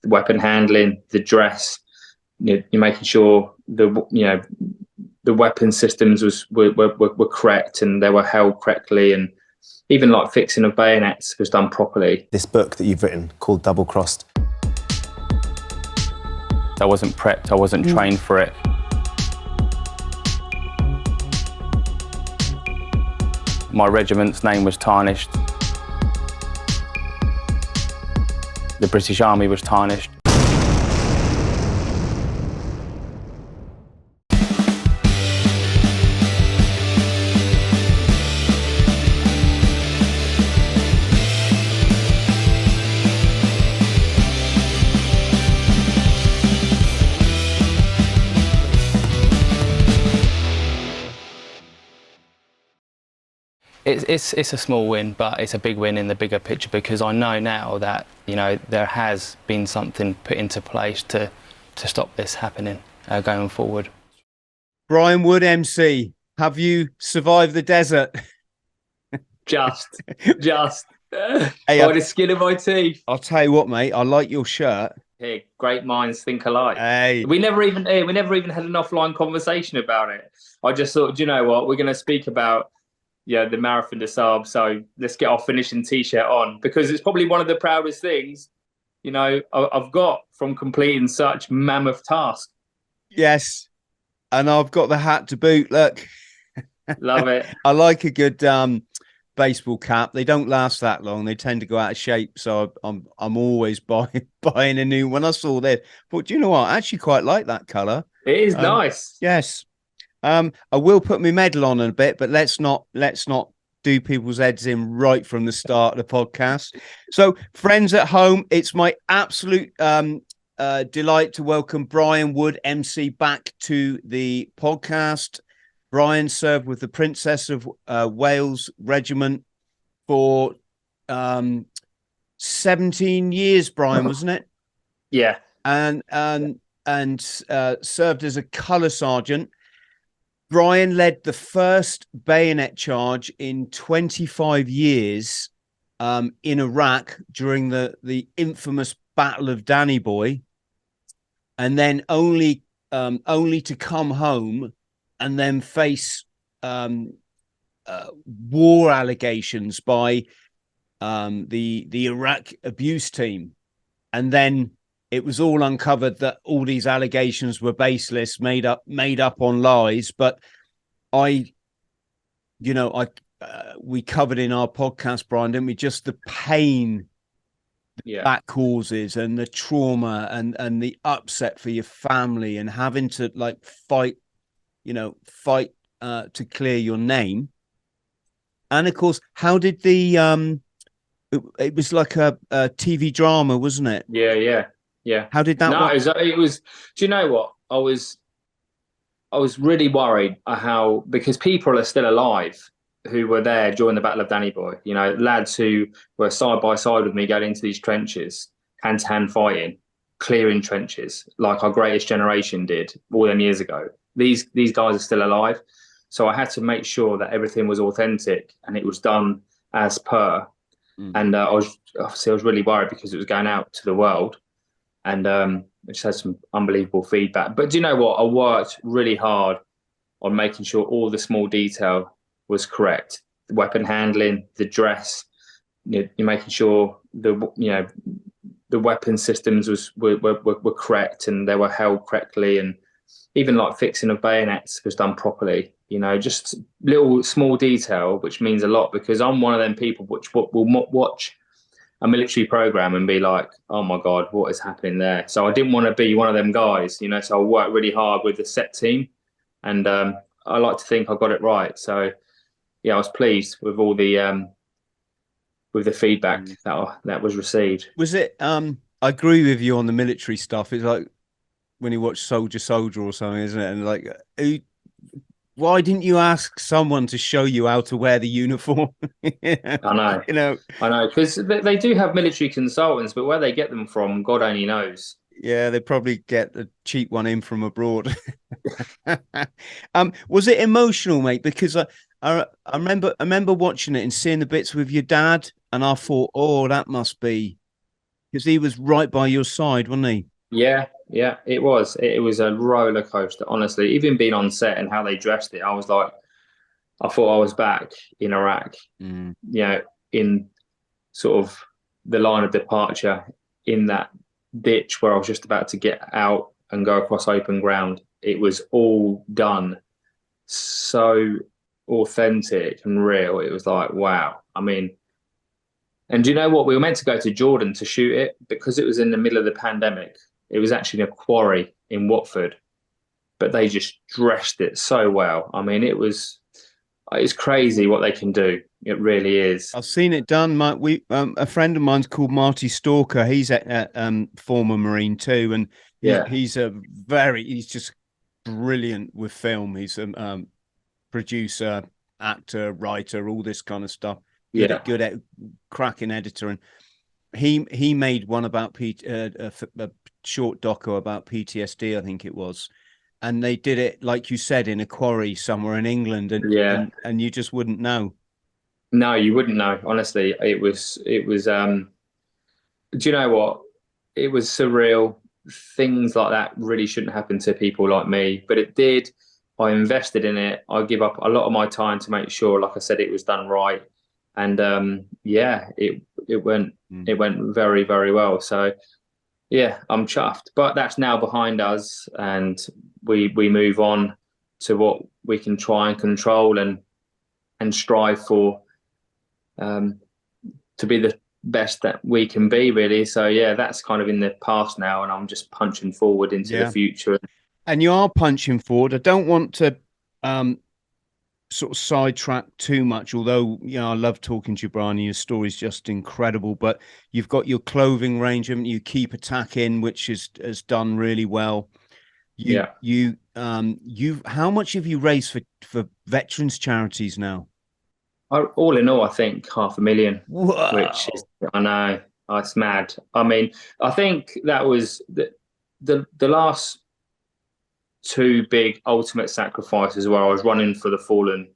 the weapon handling, the dress. You're making sure the weapon systems were correct and they were held correctly, and even like fixing of bayonets was done properly. This book that you've written called Double Crossed. I wasn't prepped, I wasn't trained for it. My regiment's name was tarnished. The British Army was tarnished. It's a small win, but it's a big win in the bigger picture, because I know now that, there has been something put into place to stop this happening going forward. Brian Wood, MC, have you survived the desert? Just Hey, by the skin of my teeth. I'll tell you what, mate, I like your shirt. Hey, great minds think alike. Hey. We never even had an offline conversation about it. I just thought, do you know what, we're going to speak about the Marathon des Sables, so let's get our finishing T-shirt on, because it's probably one of the proudest things, I've got from completing such mammoth task. Yes, and I've got the hat to boot. Look, love it. I like a good baseball cap. They don't last that long. They tend to go out of shape, so I'm always buying a new one. I saw that, but do you know what? I actually quite like that colour. It is nice. Yes. I will put my medal on in a bit, but let's not do people's heads in right from the start of the podcast. So, friends at home, it's my absolute delight to welcome Brian Wood, MC, back to the podcast. Brian served with the Princess of Wales Regiment for 17 years, Brian, wasn't it? Yeah. And served as a colour sergeant. Brian led the first bayonet charge in 25 years in Iraq during the infamous Battle of Danny Boy, and then only to come home and then face war allegations by the Iraq abuse team, and then it was all uncovered that all these allegations were baseless, made up on lies. But we covered in our podcast, Brian, didn't we? Just the pain that causes, and the trauma, and the upset for your family, and having to fight to clear your name. And of course, how did it was like a TV drama, wasn't it? Yeah. How did that work? It was. Do you know what? I was really worried because people are still alive who were there during the Battle of Danny Boy. Lads who were side by side with me going into these trenches, hand to hand fighting, clearing trenches like our greatest generation did all them years ago. These guys are still alive, so I had to make sure that everything was authentic and it was done as per. And I was really worried because it was going out to the world. And it just had some unbelievable feedback. But do you know what? I worked really hard on making sure all the small detail was correct. The weapon handling, the dress, you're making sure the weapon systems were correct and they were held correctly, and even like fixing of bayonets was done properly. Just little small detail, which means a lot, because I'm one of them people which will watch a military program and be like, oh my God, what is happening there? So I didn't want to be one of them guys, so I worked really hard with the set team, and I like to think I got it right. So yeah, I was pleased with all the with the feedback that was received. Was it I agree with you on the military stuff. It's like when you watch Soldier or something, isn't it? And why didn't you ask someone to show you how to wear the uniform? I know. I know, because they do have military consultants, but where they get them from, God only knows. Yeah, they probably get a cheap one in from abroad. Was it emotional, mate? Because I remember watching it and seeing the bits with your dad, and I thought, oh, that must be Because he was right by your side, wasn't he? Yeah, yeah, it was. It was a roller coaster, honestly. Even being on set and how they dressed it, I was like, I thought I was back in Iraq, Mm. you know, in sort of the line of departure in that ditch where I was just about to get out and go across open ground. It was all done so authentic and real. It was like, wow. I mean, and do you know what? We were meant to go to Jordan to shoot it because it was in the middle of the pandemic. It was actually in a quarry in Watford, but they just dressed it so well. I mean, it's crazy what they can do. It really is. I've seen it done. A friend of mine's called Marty Stalker. He's a former Marine too, and Yeah, he's just brilliant with film. He's a producer, actor, writer, all this kind of stuff. yeah, Good at cracking editor, and he made one about a short doco about PTSD, I think it was, and they did it like you said in a quarry somewhere in England, and yeah. you just wouldn't know. No, you wouldn't know. Honestly, it was do you know what? It was surreal. Things like that really shouldn't happen to people like me, but it did. I invested in it. I give up a lot of my time to make sure, like I said, it was done right. And yeah, it went Mm. it went very, very well. So yeah, I'm chuffed. But that's now behind us, and we move on to what we can try and control and strive for, um, to be the best that we can be, really. So yeah, that's kind of in the past now, and I'm just punching forward into the Yeah, future. and you are punching forward. I don't want to um sort of sidetrack too much, although I love talking to you, Brian. Your story's just incredible. But you've got your clothing range, and you keep attacking, which has done really well. Yeah, You how much have you raised for veterans charities now? all in all, I think 500,000, which is, Whoa. I know, it's mad. I mean, I think that was the last two big ultimate sacrifices where I was running for the fallen,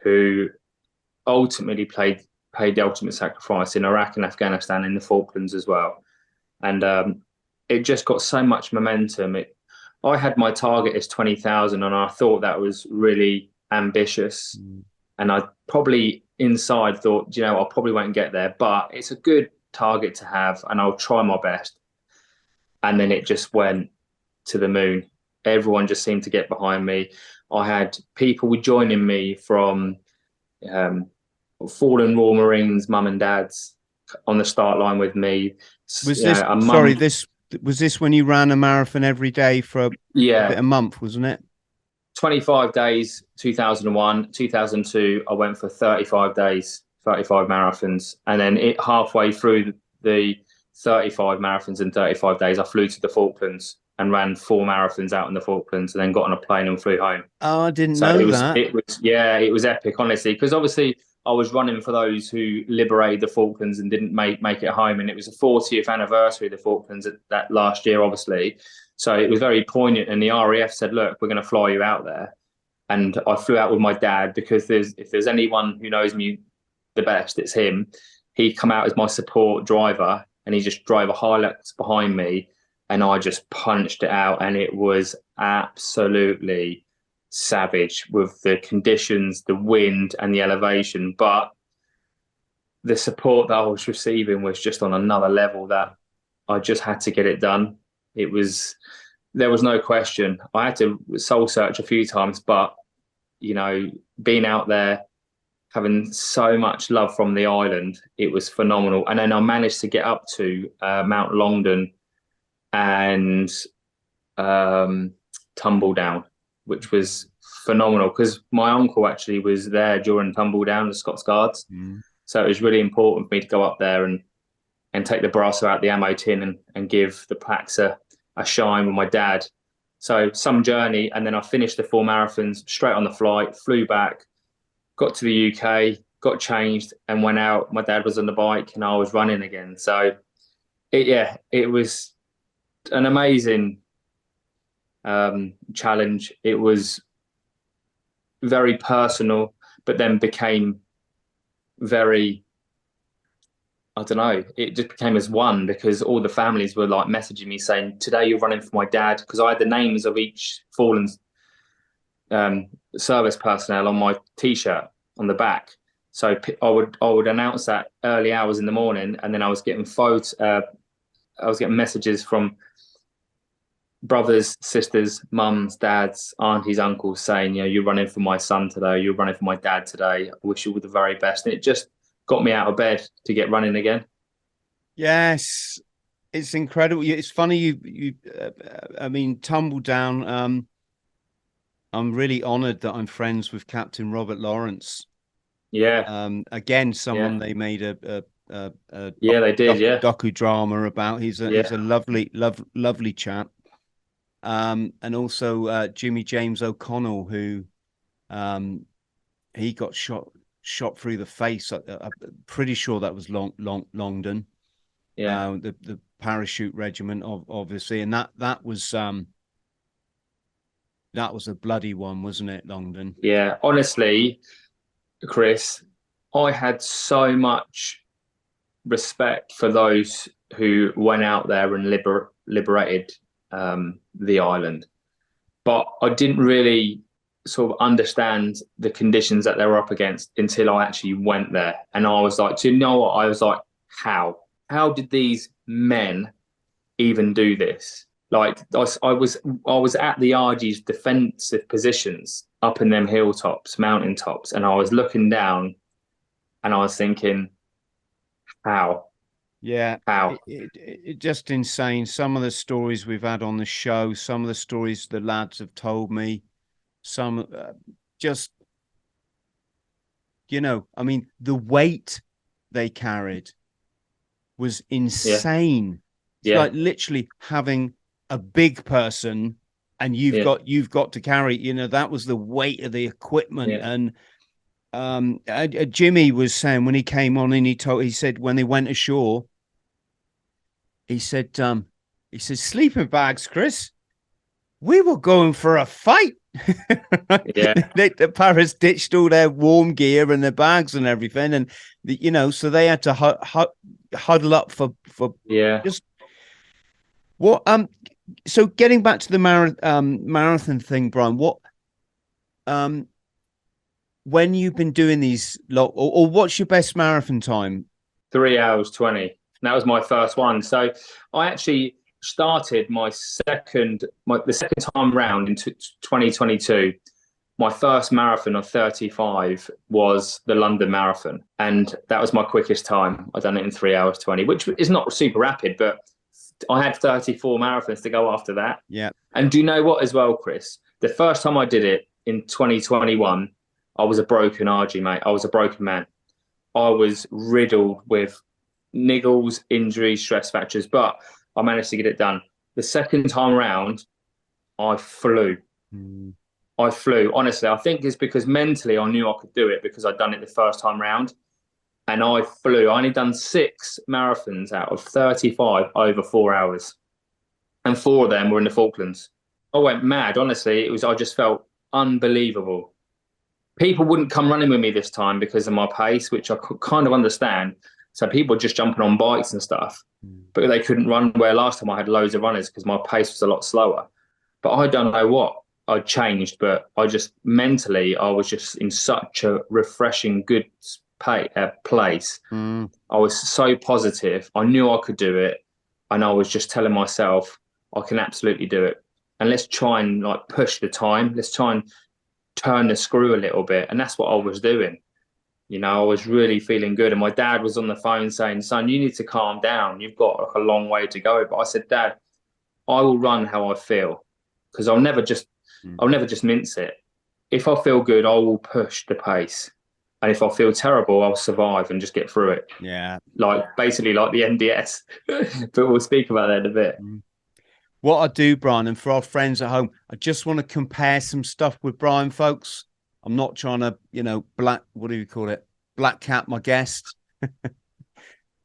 who ultimately paid the ultimate sacrifice in Iraq and Afghanistan, in the Falklands as well. And it just got so much momentum. I had my target as 20,000, and I thought that was really ambitious. Mm. And I probably inside thought, I probably won't get there, but it's a good target to have, and I'll try my best. And then it just went to the moon. Everyone just seemed to get behind me. I had people joining me from um, fallen Royal Marines, mum and dads, on the start line with me. Was this sorry? This was this when you ran a marathon every day for a bit Yeah, a month, wasn't it? 25 days, 2001, 2002, I went for 35 days, 35 marathons. And then halfway through the 35 marathons in 35 days, I flew to the Falklands and ran 4 marathons out in the Falklands, and then got on a plane and flew home. Oh, I didn't So know that. yeah, it was epic, honestly, because obviously I was running for those who liberated the Falklands and didn't make it home, and it was the 40th anniversary of the Falklands that last year, obviously. So it was very poignant, and the RAF said, "Look, we're going to fly you out there." And I flew out with my dad, because if there's anyone who knows me the best, it's him. He come out as my support driver, and he just drove a Hilux behind me, and I just punched it out, and it was absolutely savage with the conditions, the wind, and the elevation. But the support that I was receiving was just on another level, that I just had to get it done. There was no question. I had to soul search a few times, but being out there, having so much love from the island, it was phenomenal. And then I managed to get up to Mount Longdon and Tumble Down, which was phenomenal, because my uncle actually was there during Tumble Down, the Scots Guards. Mm. So it was really important for me to go up there and take the brasso out the ammo tin, and give the packs a shine with my dad. So some journey, and then I finished the 4 marathons straight on the flight, flew back, got to the UK, got changed, and went out. My dad was on the bike, and I was running again. So it was an amazing challenge. It was very personal, but then became very, I don't know, it just became as one because all the families were like messaging me saying, today you're running for my dad, because I had the names of each fallen service personnel on my t-shirt on the back. So I would announce that early hours in the morning, and then I was getting messages from brothers, sisters, mums, dads, aunties, uncles saying, you're running for my son today, you're running for my dad today. I wish you all the very best. And it just got me out of bed to get running again. Yes, it's incredible. It's funny I mean, tumble down. I'm really honoured that I'm friends with Captain Robert Lawrence. Yeah. Again, someone they made a they did, docudrama about. He's a lovely chap. And also Jimmy James O'Connell, who he got shot through the face. I'm pretty sure that was Longdon. Yeah. The parachute regiment, obviously, and that was a bloody one, wasn't it, Longdon? Yeah, honestly, Chris, I had so much respect for those who went out there and liberated the island, but I didn't really sort of understand the conditions that they were up against until I actually went there. And I was like, do you know what? I was like, how did these men even do this? Like I was at the RG's defensive positions up in them hilltops, mountaintops, and I was looking down and I was thinking, how? Yeah, how? It just insane. Some of the stories we've had on the show, some of the stories the lads have told me, some just, I mean, the weight they carried was insane. It's like literally having a big person and you've got to carry, that was the weight of the equipment. And Jimmy was saying when he came on and he said when they went ashore, he said sleeping bags, Chris, we were going for a fight. The Paris ditched all their warm gear and their bags and everything, and so they had to huddle up for just what so getting back to the marathon thing, Brian, what when you've been doing these or what's your best marathon time? 3 hours 20. That was my first one. So I actually started the second time round in 2022. My first marathon of 35 was the London Marathon, and that was my quickest time. I done it in 3 hours 20, which is not super rapid, but I had 34 marathons to go after that. Yeah. And do you know what as well, Chris? The first time I did it in 2021, I was a broken RG, mate. I was a broken man. I was riddled with niggles, injuries, stress fractures, but I managed to get it done. The second time round, I flew. Honestly, I think it's because mentally I knew I could do it because I'd done it the first time round, and I flew. I only done 6 marathons out of 35 over 4 hours, and 4 of them were in the Falklands. I went mad. Honestly, I just felt unbelievable. People wouldn't come running with me this time because of my pace, which I could kind of understand. So people were just jumping on bikes and stuff, but they couldn't run where last time I had loads of runners because my pace was a lot slower. But I don't know what I changed, but I just mentally, I was just in such a refreshing, good place. I was so positive. I knew I could do it. And I was just telling myself, I can absolutely do it. And let's try and like push the time. Let's try and turn the screw a little bit. And that's what I was doing. I was really feeling good. And my dad was on the phone saying, son, you need to calm down. You've got like a long way to go. But I said, Dad, I will run how I feel, because I'll never just mince it. If I feel good, I will push the pace. And if I feel terrible, I'll survive and just get through it. Yeah. Basically like the NDS. But we'll speak about that in a bit. What I do, Brian, and for our friends at home, I just want to compare some stuff with Brian, folks. I'm not trying to, black cat my guest. If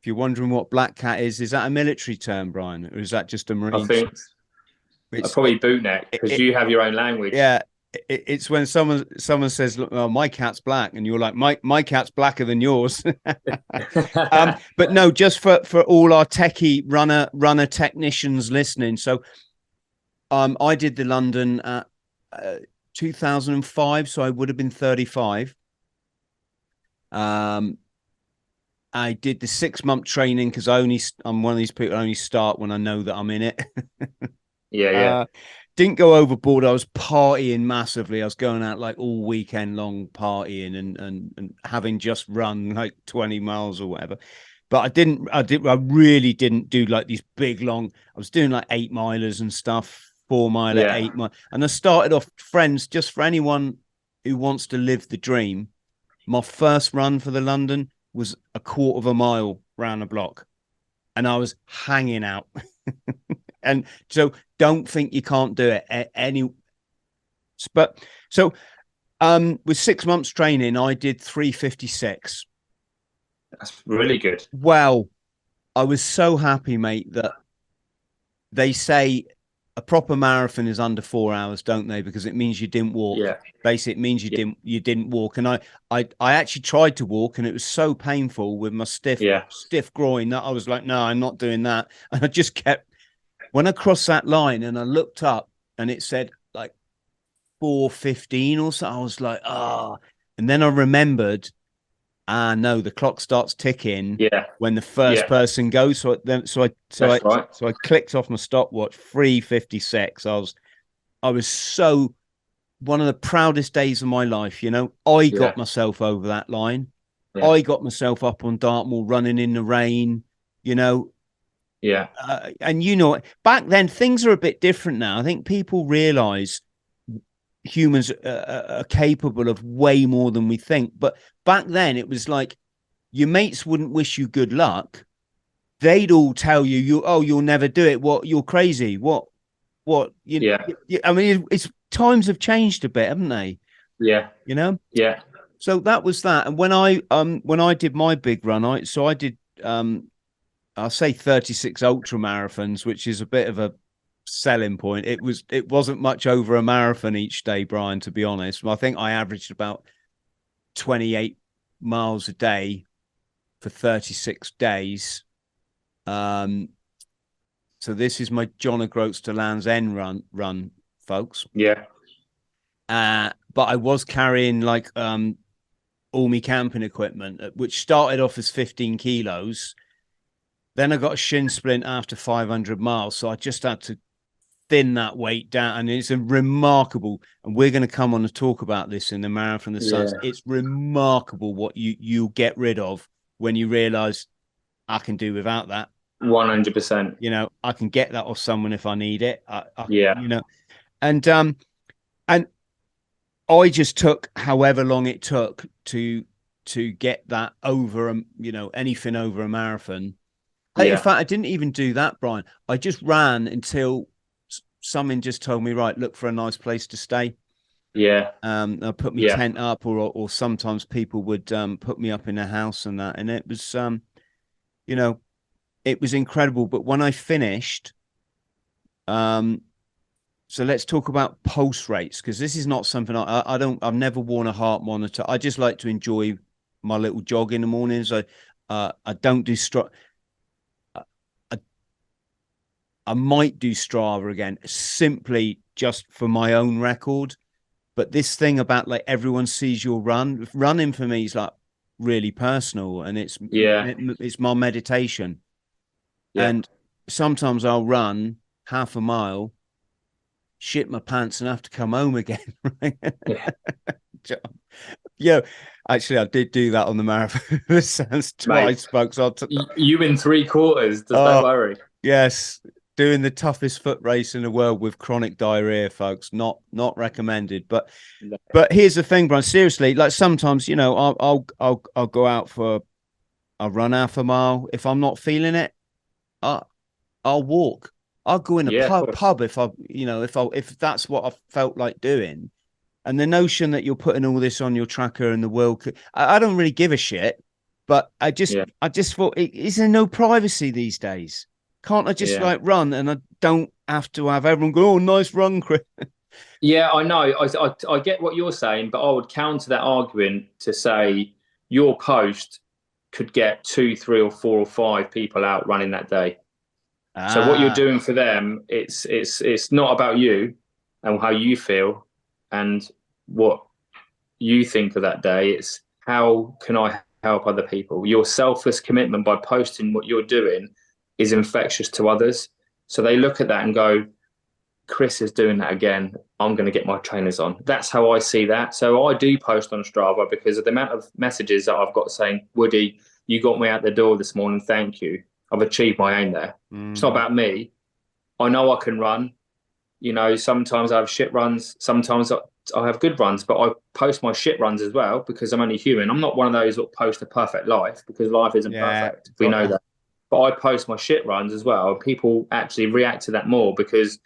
you're wondering what black cat is that a military term, Brian? Or is that just a Marine? I think it's probably bootneck, because you have your own language. Yeah. it's when someone says, "Look, oh, my cat's black," and you're like, "My cat's blacker than yours." But no, just for all our techie runner technicians listening. So, I did the London at 2005, so I would have been 35. I did the 6-month training because I'm one of these people I only start when I know that I'm in it. Yeah. Didn't go overboard. I was partying massively. I was going out like all weekend long partying and having just run like 20 miles or whatever. But I really didn't do like these big long. I was doing like 8-milers and stuff, 4-mile at 8 mile. And I started off, friends, just for anyone who wants to live the dream. My first run for the London was a 1/4 mile round the block, and I was hanging out. And so don't think you can't do it but so with 6 months training, I did 3:56. That's really good. Well, I was so happy, mate, that they say a proper marathon is under 4 hours, don't they? Because it means you didn't walk. Yeah. Basically, it means you didn't walk. And I actually tried to walk, and it was so painful with my stiff groin that I was like, no, I'm not doing that. And I just kept, when I crossed that line and I looked up and it said like 4:15 or so, I was like, and then I remembered, no, the clock starts ticking when the first person goes. So I clicked off my stopwatch, 3:56. I was so, one of the proudest days of my life, you know. I got myself over that line. I got myself up on Dartmoor running in the rain, you know. And you know, back then things are a bit different now. I think people realize humans are capable of way more than we think. But back then it was like your mates wouldn't wish you good luck. They'd all tell you, you'll never do it. What, you're crazy. What, I mean, it's times have changed a bit, haven't they? Yeah. You know? Yeah. So that was that. And when I did my big run, I did, I'll say 36 ultra marathons, which is a bit of a selling point. It wasn't much over a marathon each day, Brian, to be honest. I think I averaged about 28 miles a day for 36 days. So this is my John O'Groats to Land's End run, folks. Yeah. But I was carrying like all my camping equipment, which started off as 15 kilos. Then I got a shin splint after 500 miles. So I just had to thin that weight down. And it's a remarkable, and we're going to come on and talk about this in the Marathon of the Suns. It's remarkable what you get rid of when you realize I can do without that. 100%. You know, I can get that off someone if I need it. You know, and I just took however long it took to get that over, you know, anything over a marathon. In fact, I didn't even do that, Brian. I just ran until someone just told me, right, look for a nice place to stay. Yeah. I put my tent up, or sometimes people would put me up in a house and that. And it was, you know, it was incredible. But when I finished, so let's talk about pulse rates, because this is not something I've never worn a heart monitor. I just like to enjoy my little jog in the mornings. I don't do I might do Strava again, simply just for my own record. But this thing about like everyone sees your running for me is like really personal, and it's my meditation. And sometimes I'll run half a mile, shit my pants, and have to come home again. Right? Yeah, actually, I did do that on the marathon. This sounds twice, folks. You in 3/4. Don't worry. Yes, doing the toughest foot race in the world with chronic diarrhea, folks. Not recommended. But here's the thing, Brian. Seriously, like sometimes, you know, I'll go out for a run half a mile. If I'm not feeling it, I'll walk. I'll go in a pub if if that's what I felt like doing. And the notion that you're putting all this on your tracker and the world, I don't really give a shit. But I just thought, is there no privacy these days? Can't I just like run, and I don't have to have everyone go, oh, nice run, Chris? Yeah, I know. I get what you're saying, but I would counter that argument to say your post could get two, three, or four or five people out running that day. So what you're Ah, doing for them, it's not about you and how you feel and what you think of that day. It's how can I help other people? Your selfless commitment by posting what you're doing is infectious to others. So they look at that and go, Chris is doing that again. I'm going to get my trainers on. That's how I see that. So I do post on Strava because of the amount of messages that I've got saying, Woody, you got me out the door this morning. Thank you. I've achieved my aim there. It's not about me. I know I can run. You know, sometimes I have shit runs. Sometimes I have good runs, but I post my shit runs as well because I'm only human. I'm not one of those that post a perfect life because life isn't yeah, perfect. We got know you. that. But I post my shit runs as well. People actually react to that more because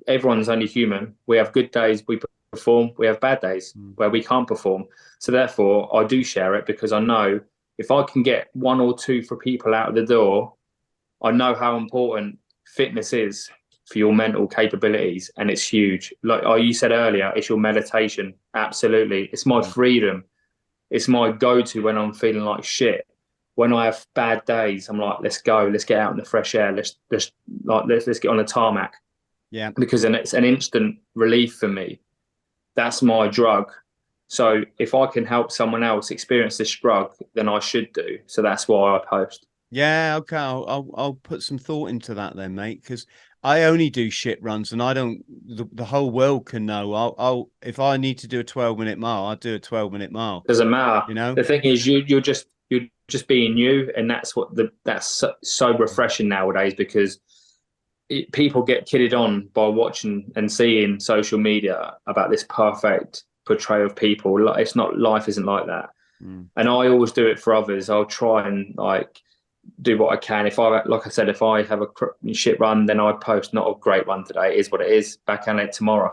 everyone's only human. We have good days, we perform. We have bad days where we can't perform. So therefore, I do share it because I know if I can get one or two for people out of the door, I know how important fitness is for your mental capabilities, and it's huge. Like you said earlier, it's your meditation. Absolutely, it's my freedom. It's my go-to when I'm feeling like shit. When I have bad days, I'm like, let's go, let's get out in the fresh air, let's get on a tarmac Yeah. because then it's an instant relief for me. That's my drug. So if I can help someone else experience this drug, then I should do. So that's why I post. Yeah, okay. I'll put some thought into that then, mate, because I only do shit runs and I don't the whole world can know. I'll if I need to do a 12-minute mile, I'll do a 12-minute mile, Doesn't matter. you know? The thing is, you're just being you, and that's so refreshing nowadays because people get kidded on by watching and seeing social media about this perfect portrayal of people. It's not, life isn't like that. And I always do it for others. I'll try and like do what I can. If I, like I said, if I have a shit run, then I post not a great run today. It is what it is. Back at it tomorrow.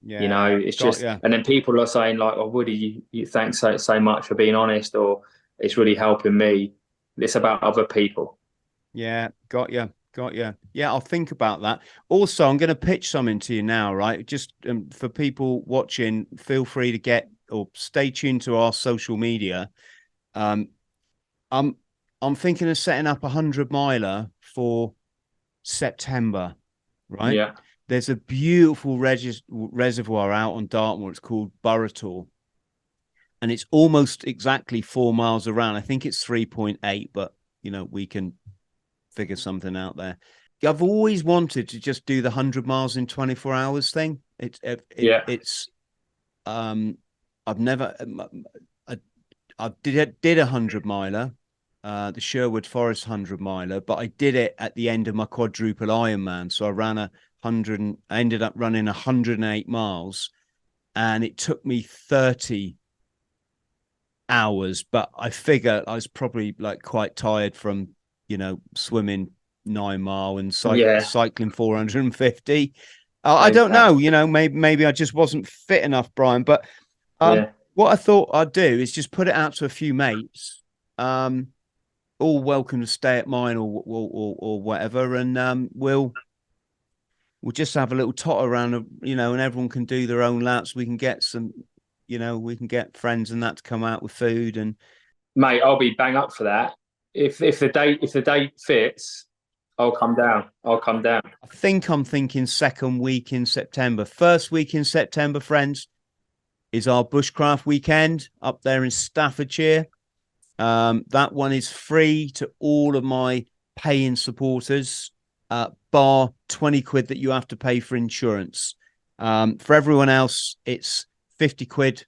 You know, Yeah, it's got just, ya. and then people are saying like, "Oh, Woody, you thanks so much for being honest," or "It's really helping me." It's about other people. Yeah, got you. Got you. Yeah, I'll think about that. Also, I'm going to pitch something to you now, right? Just for people watching, feel free to get or stay tuned to our social media. Um, I'm I'm thinking of setting up 100 miler for September, right? Yeah, There's a beautiful reservoir out on Dartmoor. It's called Burrator, and it's almost exactly 4 miles around. I think it's 3.8, but we can figure something out there. I've always wanted to just do the 100 miles in 24 hours thing. yeah, It's I've never I did a 100 miler, the Sherwood Forest 100 miler, but I did it at the end of my quadruple Ironman. So I ran 100 and I ended up running 108 miles, and it took me 30 hours, but I figure I was probably like quite tired from swimming 9 mile and yeah, cycling 450. I same don't that. know, maybe I just wasn't fit enough, Brian. But Yeah, what I thought I'd do is just put it out to a few mates, all welcome to stay at mine or whatever, and we'll just have a little tot around, and everyone can do their own laps. We can get some, we can get friends and that to come out with food. And mate, I'll be bang up for that. If the date fits, I'll come down. I'll come down. I think I'm thinking second week in September. First week in September, friends, is our bushcraft weekend up there in Staffordshire. That one is free to all of my paying supporters, bar 20 quid that you have to pay for insurance. For everyone else, it's 50 quid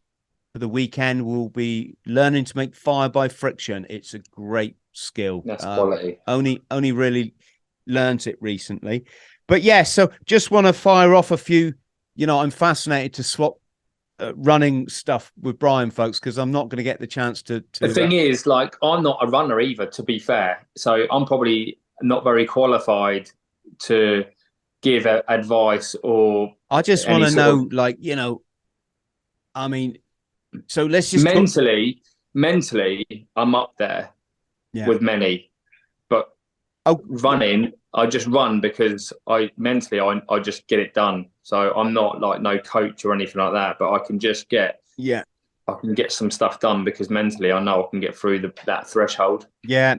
for the weekend. We'll be learning to make fire by friction. It's a great skill. That's quality. Only really learned it recently. But yeah, so just want to fire off a few. I'm fascinated to swap running stuff with Brian, folks, because I'm not going to get the chance to The thing is, like, I'm not a runner either, to be fair. So I'm probably not very qualified to give advice or I just want any to sort know, of like, I mean, so let's just talk. mentally, I'm up there Yeah. with many, but Oh, running, I just run because I just get it done. So I'm not like no coach or anything like that, but I can just I can get some stuff done because mentally I know I can get through that threshold. Yeah.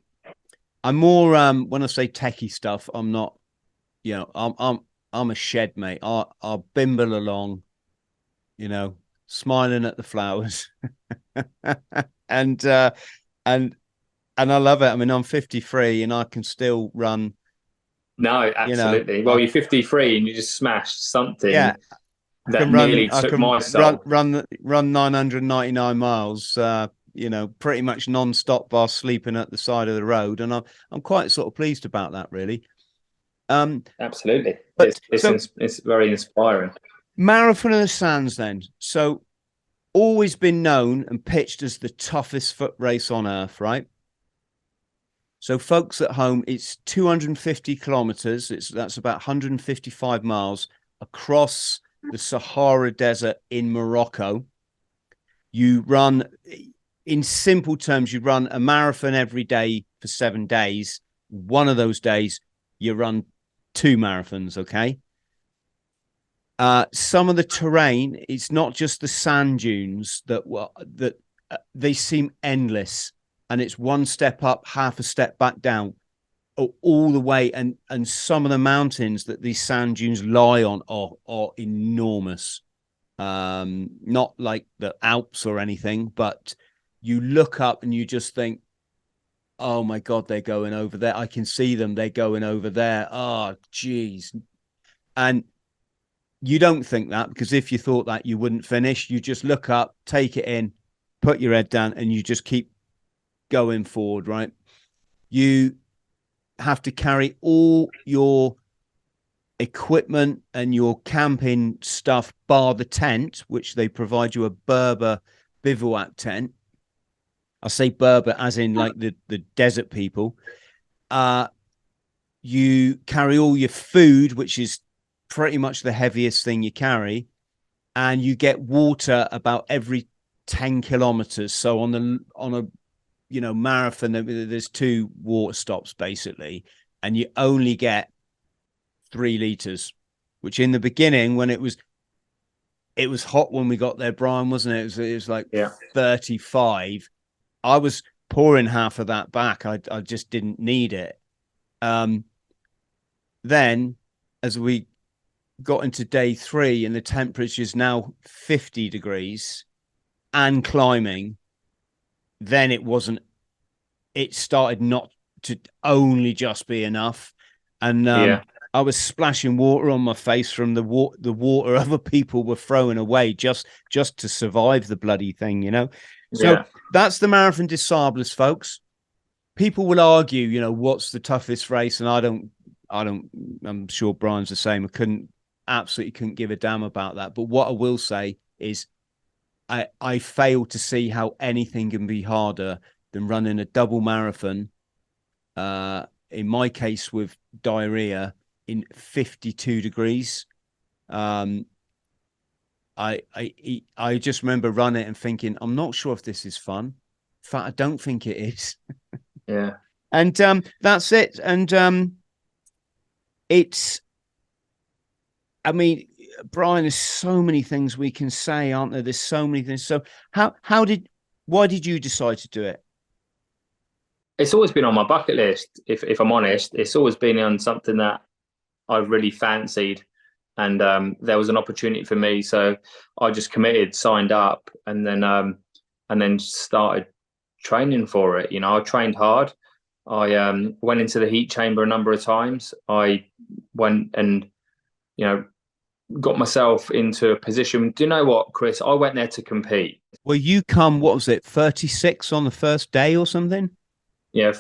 I'm more when I say techie stuff, I'm not, I'm a shed mate. I'll bimble along, smiling at the flowers. and and I love it. I mean, I'm 53 and I can still run. No, absolutely. Well, you're 53 and you just smashed something that nearly took my soul. Run 999 miles. Pretty much non-stop bar sleeping at the side of the road, and I'm quite sort of pleased about that, really. Absolutely, but it's very inspiring. Marathon of the Sands, then. So, always been known and pitched as the toughest foot race on earth, right? So, folks at home, it's 250 kilometers. That's about 155 miles across the Sahara Desert in Morocco. You run, in simple terms, you run a marathon every day for 7 days. One of those days, you run 2 marathons, okay? Some of the terrain, it's not just the sand dunes that they seem endless, and it's one step up, half a step back down, all the way. And some of the mountains that these sand dunes lie on are enormous. Not like the Alps or anything, but you look up and you just think, oh my God, they're going over there. I can see them. They're going over there. Oh, geez. And you don't think that, because if you thought that, you wouldn't finish. You just look up, take it in, put your head down, and you just keep going forward, right? You have to carry all your equipment and your camping stuff, bar the tent, which they provide you a Berber bivouac tent. I say Berber as in like the desert people. You carry all your food, which is pretty much the heaviest thing you carry, and you get water about every 10 kilometers. So on a marathon, there's 2 water stops basically, and you only get 3 liters, which in the beginning, when it was hot when we got there, Brian, wasn't it? It was like 35. I was pouring half of that back. I just didn't need it. Then as we got into day 3 and the temperature is now 50 degrees and climbing, then it started not to only just be enough. And I was splashing water on my face from the water other people were throwing away just to survive the bloody thing, So that's the Marathon des Sables, folks. People will argue, what's the toughest race? And I'm sure Brian's the same. Absolutely couldn't give a damn about that. But what I will say is I fail to see how anything can be harder than running a double marathon, in my case with diarrhea, in 52 degrees. I just remember running it and thinking, I'm not sure if this is fun. In fact, I don't think it is. Yeah. And that's it. And I mean, Brian, there's so many things we can say, aren't there? There's so many things. So why did you decide to do it? It's always been on my bucket list. If I'm honest, it's always been on something that I really fancied, and there was an opportunity for me, so I just committed, signed up, and then started training for it. I trained hard. I went into the heat chamber a number of times. I went and got myself into a position. Do you know what, Chris? I went there to compete. Well, you come, what was it, 36 on the first day or something? Yeah,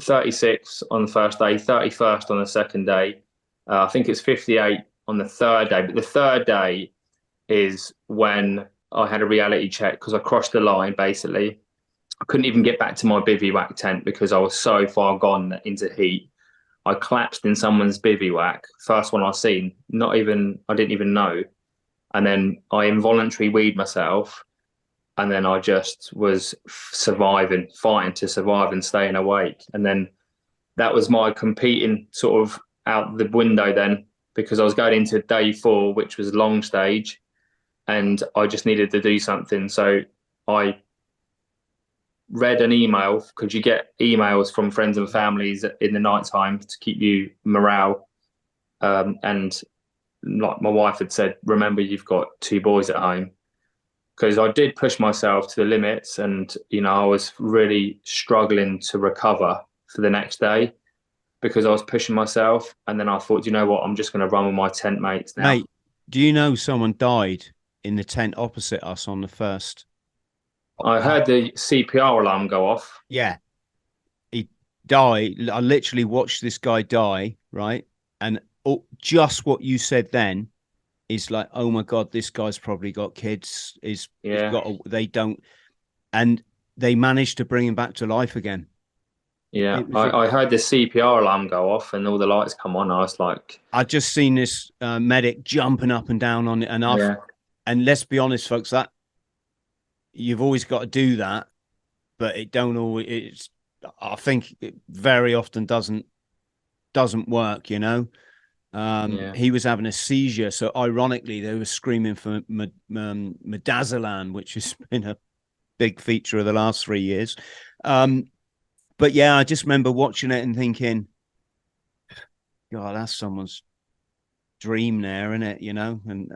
36 on the first day, 31st on the second day. I think it's 58 on the third day. But the third day is when I had a reality check, because I crossed the line, basically. I couldn't even get back to my bivouac tent because I was so far gone into heat. I collapsed in someone's bivouac, first one I've seen, I didn't even know. And then I involuntarily weed myself. And then I just was fighting to survive and staying awake. And then that was my competing sort of out the window then, because I was going into day 4, which was long stage, and I just needed to do something. So I read an email, because you get emails from friends and families in the night time to keep you morale. And like my wife had said, remember, you've got 2 boys at home. Because I did push myself to the limits, and I was really struggling to recover for the next day because I was pushing myself. And then I thought, you know what, I'm just going to run with my tent mates now. Mate, do you know someone died in the tent opposite us on the first? I heard the CPR alarm go off. Yeah, he died. I literally watched this guy die, right? And just what you said then is like, oh my God, this guy's probably got kids. They don't, and they managed to bring him back to life again. Yeah, I heard the CPR alarm go off and all the lights come on. I was like, I just seen this medic jumping up and down on it, and let's be honest, folks, that you've always got to do that, but it don't always. It's I think it very often doesn't work. He was having a seizure, so ironically, they were screaming for midazolam, which has been a big feature of the last 3 years. But yeah, I just remember watching it and thinking, God, that's someone's dream there, isn't it? And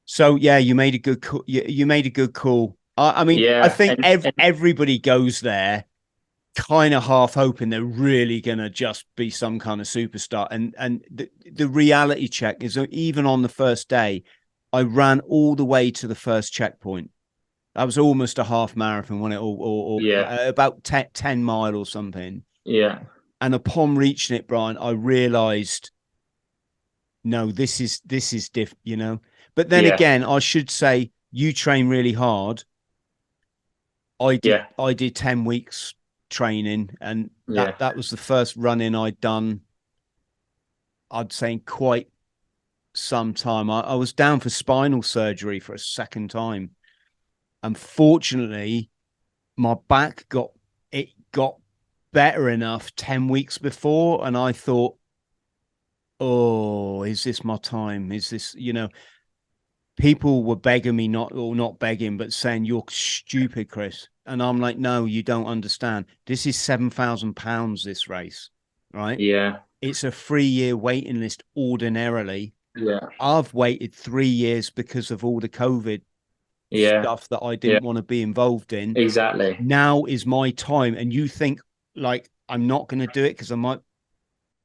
so, yeah, you made a good call. You made a good call. I mean, I think everybody goes there kind of half hoping they're really going to just be some kind of superstar. And the reality check is that even on the first day, I ran all the way to the first checkpoint. That was almost a half marathon, wasn't it? Or about 10 mile or something. Yeah. And upon reaching it, Brian, I realized, no, this is different, But then again, I should say you train really hard. I did 10 weeks training, and that was the first run-in I'd done, I'd say, in quite some time. I was down for spinal surgery for a second time. Unfortunately, my back got better enough 10 weeks before, and I thought, oh, is this my time? Is this, people were begging me, not begging, but saying, you're stupid, Chris. And I'm like, no, you don't understand. This is £7,000, this race, right? Yeah. It's a 3-year waiting list ordinarily. Yeah. I've waited 3 years because of all the COVID stuff that I didn't want to be involved in. Exactly. Now is my time. And you think, like, I'm not going to do it because I might.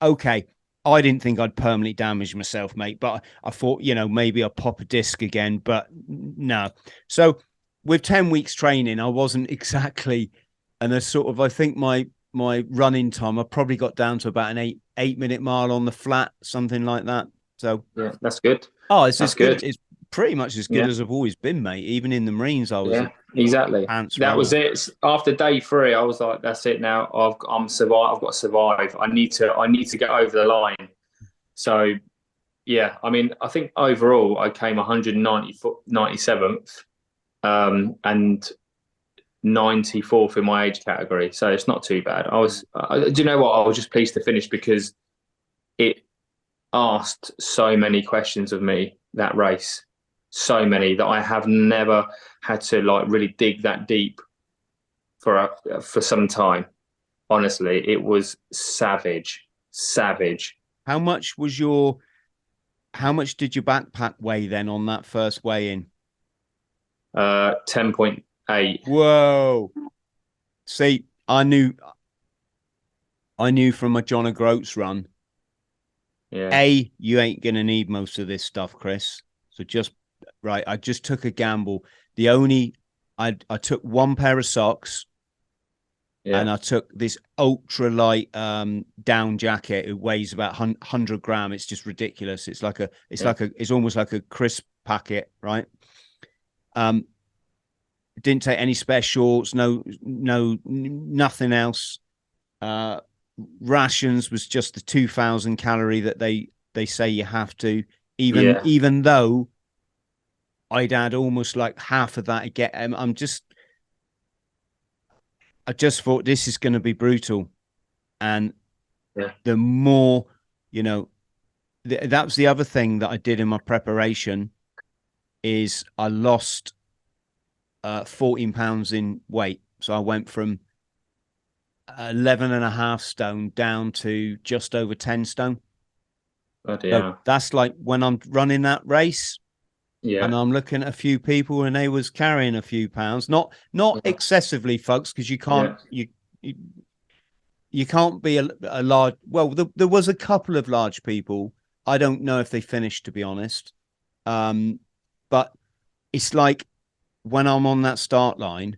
Okay. I didn't think I'd permanently damage myself, mate, but I thought, maybe I'll pop a disc again, but no. So with 10 weeks training, I wasn't exactly, and I think my running time, I probably got down to about an 8-minute mile on the flat, something like that. So yeah, that's good. Oh, it's as good. It's pretty much as good as I've always been, mate. Even in the Marines, I was exactly. That was it. After day 3, I was like, "That's it now. I've survived. I've got to survive. I need to get over the line." So, yeah. I mean, I think overall I came 197th, and 94th in my age category. So it's not too bad. Do you know what? I was just pleased to finish because it asked so many questions of me, that race. So many that I have never had to really dig that deep for some time. Honestly, it was savage. How much did your backpack weigh then on that first weigh-in? 10.8. Whoa. See, I knew from my John O'Groats run. Yeah. You ain't gonna need most of this stuff, Chris. So I just took a gamble. I took one pair of socks, and I took this ultralight down jacket. It weighs about 100 grams. It's just ridiculous. It's almost like a crisp packet, right? Didn't take any spare shorts, no, nothing else. Rations was just the 2,000 calorie that they say you have to, even though I'd add almost like half of that again. I just thought this is going to be brutal, and the more that was the other thing that I did in my preparation is I lost 14 pounds in weight. So I went from 11.5 stone down to just over 10 stone. Bloody So hell. that's like when I'm running that race and Yeah. I'm looking at a few people and they was carrying a few pounds, not Yeah. excessively, folks, because you can't Yeah. you can't be a large. Well, there was a couple of large people. I don't know if they finished, to be honest. But it's like when I'm on that start line,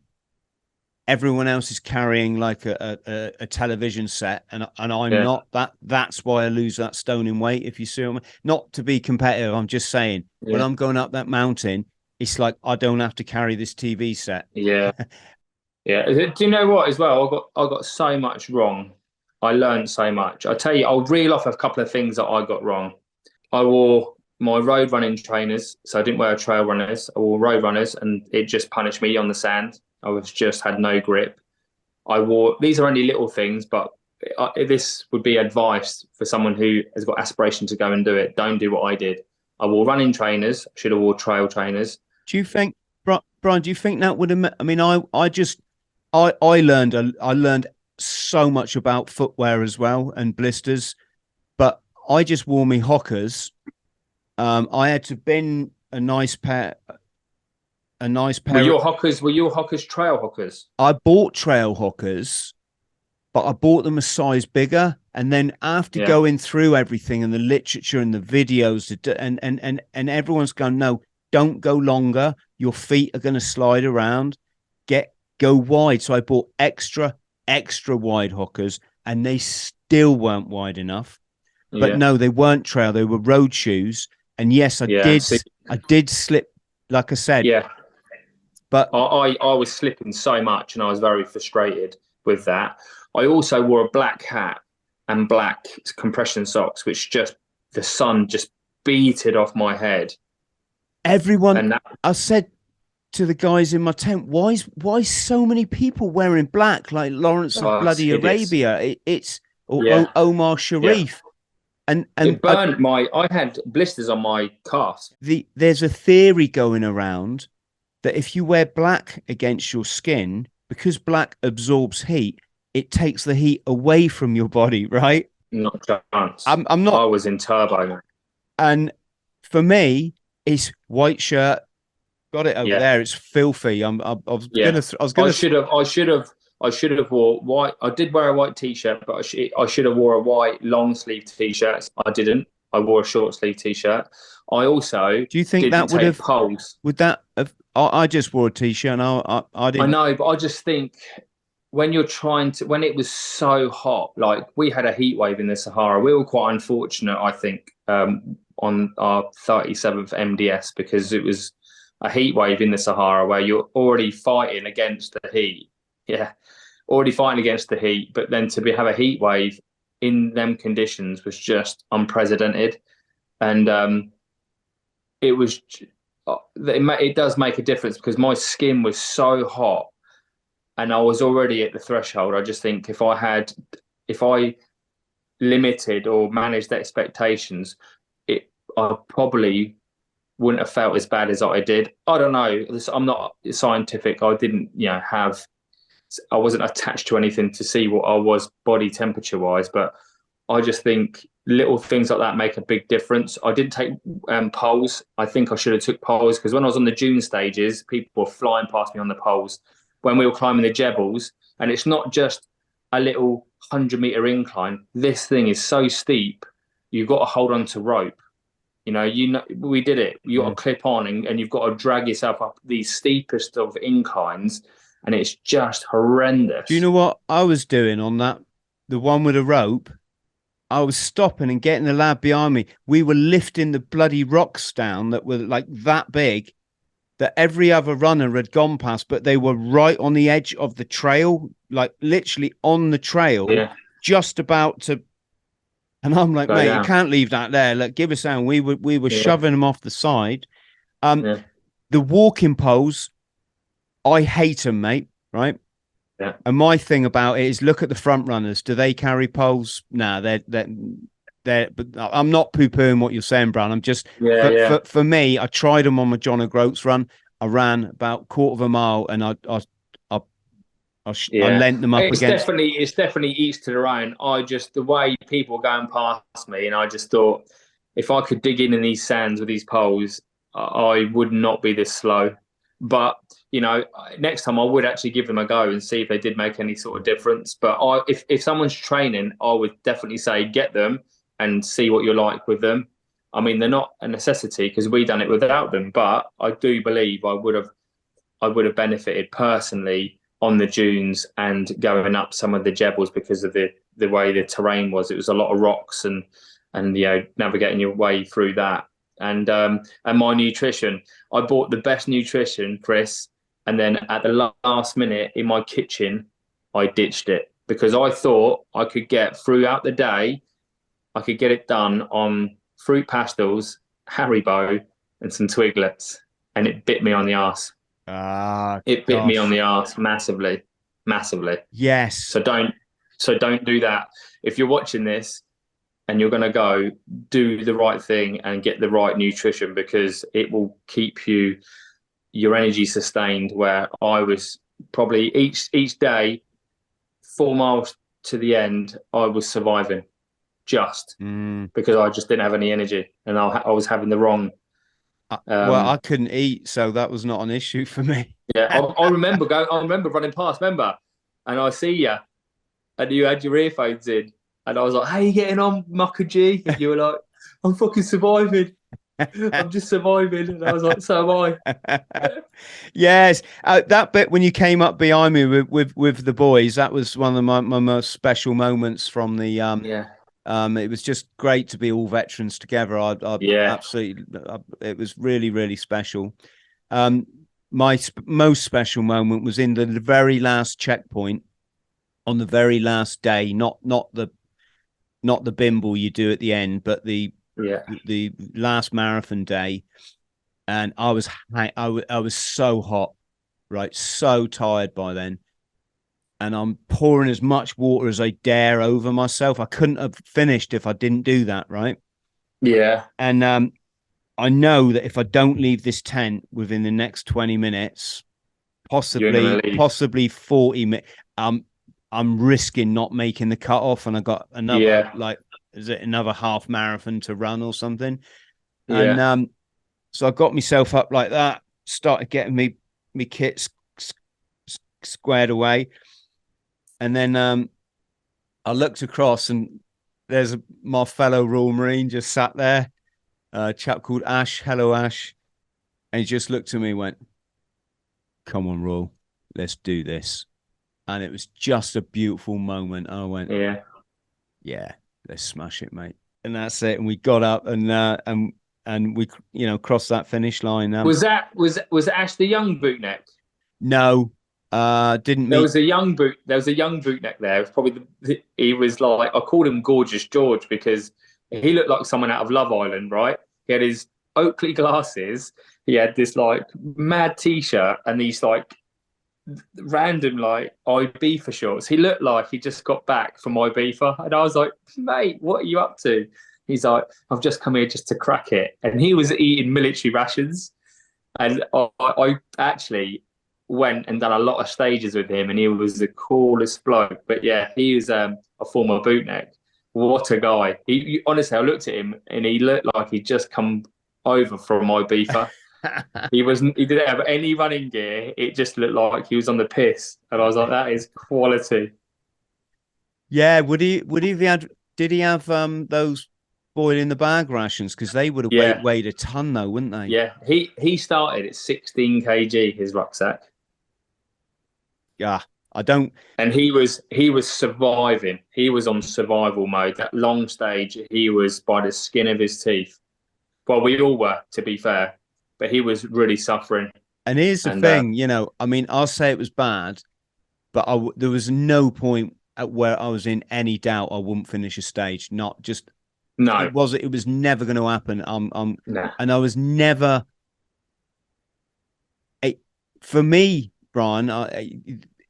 everyone else is carrying like a television set, and I'm Yeah. not. That's why I lose that stone in weight. If you see what I mean. Not to be competitive, I'm just saying when Yeah. I'm going up that mountain, it's like I don't have to carry this TV set. Yeah. Yeah. Do you know what as well? I got so much wrong. I learned so much. I tell you, I'll reel off a couple of things that I got wrong. I wore my road running trainers, so I didn't wear trail runners. I wore road runners, and it just punished me on the sand. I was just had no grip. I wore these are only little things, but this would be advice for someone who has got aspiration to go and do it. Don't do what I did. I wore running trainers. Should have wore trail trainers. Do you think, Brian? Do you think that would have? I mean, I learned so much about footwear as well and blisters, but I just wore me Hockers. I had to bin a nice Were pair. your hockers? Were your hockers trail hockers? I bought trail Hockers, but I bought them a size bigger. And then after Yeah. going through everything and the literature and the videos, and everyone's going, no, don't go longer. Your feet are going to slide around. Go wide. So I bought extra wide Hockers, and they still weren't wide enough. But Yeah. no, they weren't trail. They were road shoes. And yes, Yeah. See, I did slip, like I said. yeah. But I was slipping so much, and I was very frustrated with that. I also wore a black hat and black compression socks, which just the sun just beated off my head. everyone, And that, I said to the guys in my tent, why so many people wearing black like Lawrence of oh, it's Bloody hideous. Arabia? It's Yeah. Omar Yeah. Sharif, and It burned I had blisters on my calves. there's a theory going around that if you wear black against your skin, because black absorbs heat, it takes the heat away from your body, right? Not a chance. I'm I not, was in turbo. and for me, it's white shirt. Got it over Yeah. there. It's filthy. I was Yeah. gonna. I was I gonna. should have wore white. I did wear a white t-shirt, but I should have wore a white long sleeve t-shirt. I didn't. I wore a short sleeve t-shirt. I also Do you think didn't that would take have? poles. Would that have? I just wore a t-shirt. And I I didn't. know, but I just think when you're trying to, when it was so hot, like we had a heat wave in the Sahara. We were quite unfortunate, I think, on our 37th MDS because it was a heat wave in the Sahara where you're already fighting against the heat. Yeah, already fighting against the heat, but then to have a heat wave in them conditions was just unprecedented, and it was. It does make a difference because my skin was so hot and I was already at the threshold. I just think if I limited or managed expectations, I probably wouldn't have felt as bad as I did. I don't know. I'm not scientific. I didn't, I wasn't attached to anything to see what I was body temperature wise, but I just think little things like that make a big difference. I didn't take poles. I think I should have took poles because when I was on the dune stages, people were flying past me on the poles when we were climbing the Jebels, and it's not just a little 100-meter incline. This thing is so steep, you've got to hold on to rope. We did it. You got to clip on, and you've got to drag yourself up these steepest of inclines, and it's just horrendous. Do you know what I was doing on that? The one with a rope. I was stopping and getting the lad behind me. We were lifting the bloody rocks down that were like that big that every other runner had gone past, but they were right on the edge of the trail, like literally on the trail, just about to. And I'm like, mate, you can't leave that there. Like, give us down. We were shoving them off the side. The walking poles, I hate them, mate. Right. And my thing about it is look at the front runners. Do they carry poles? Nah, they're but I'm not poo-pooing what you're saying, Brian. I'm just for me, I tried them on my John O'Groats run. I ran about quarter of a mile, and I lent them up against. It's definitely each to their own. The way people were going past me, and I just thought, if I could dig in these sands with these poles, I would not be this slow. But next time I would actually give them a go and see if they did make any sort of difference. But if someone's training, I would definitely say get them and see what you're like with them. I mean, they're not a necessity because we done it without them, but I do believe I would have benefited personally on the dunes and going up some of the jebbles because of the way the terrain was. It was a lot of rocks and navigating your way through that. And my nutrition, I bought the best nutrition, Chris, and then at the last minute in my kitchen, I ditched it because I thought I could get throughout the day, I could get it done on fruit pastels, Haribo, and some Twiglets, and it bit me on the arse. It bit me on the arse massively. Yes. So don't do that. If you're watching this and you're going to go, do the right thing and get the right nutrition, because it will keep your energy sustained. Where I was probably each day, 4 miles to the end, I was surviving just because I just didn't have any energy, and I was having the wrong. Well, I couldn't eat, so that was not an issue for me. Yeah, I remember running past, and I see you, and you had your earphones in, and I was like, "How you getting on, Mucker G?" And you were like, "I'm fucking surviving. I'm just surviving." And I was like, "So am I." Yes, that bit when you came up behind me with the boys, that was one of my most special moments from the it was just great to be all veterans together. I absolutely, it was really, really special. My most special moment was in the very last checkpoint on the very last day, not the bimble you do at the end, but the last marathon day. And I was so hot, right? So tired by then. And I'm pouring as much water as I dare over myself. I couldn't have finished if I didn't do that, right? Yeah. And I know that if I don't leave this tent within the next 20 minutes, possibly 40 minutes, I'm risking not making the cutoff. And I got another another half marathon to run or something. Yeah. And so I got myself up like that, started getting me kits squared away. And then I looked across, and there's my fellow Royal Marine just sat there, a chap called Ash. Hello, Ash. And he just looked at me and went, "Come on, Royal, let's do this." And it was just a beautiful moment. I went, yeah, let's smash it, mate. And that's it. And we got up and we crossed that finish line. Was Ash the young bootneck? No. Didn't meet. There was a young bootneck there. It was probably he was like, I called him Gorgeous George because he looked like someone out of Love Island, right? He had his Oakley glasses, he had this like mad t-shirt and these like random like Ibiza shorts. He looked like he just got back from Ibiza, and I was like, "Mate, what are you up to?" He's like, "I've just come here just to crack it," and he was eating military rations, and I actually went and done a lot of stages with him, and he was the coolest bloke. But yeah, he was a former bootneck. What a guy! He honestly, I looked at him and he looked like he'd just come over from Ibiza. He didn't have any running gear. It just looked like he was on the piss, and I was like, "That is quality." Yeah, did he have those boil in the bag rations? Because they would have weighed a ton, though, wouldn't they? Yeah, he started at 16 kg his rucksack. Yeah, I don't. And he was surviving. He was on survival mode. That long stage, he was by the skin of his teeth. Well, we all were, to be fair, but he was really suffering. And here's the thing, I mean, I'll say it was bad, but there was no point at where I was in any doubt I wouldn't finish a stage. Not just no. It was never going to happen. Nah. And I was never. For me, Brian,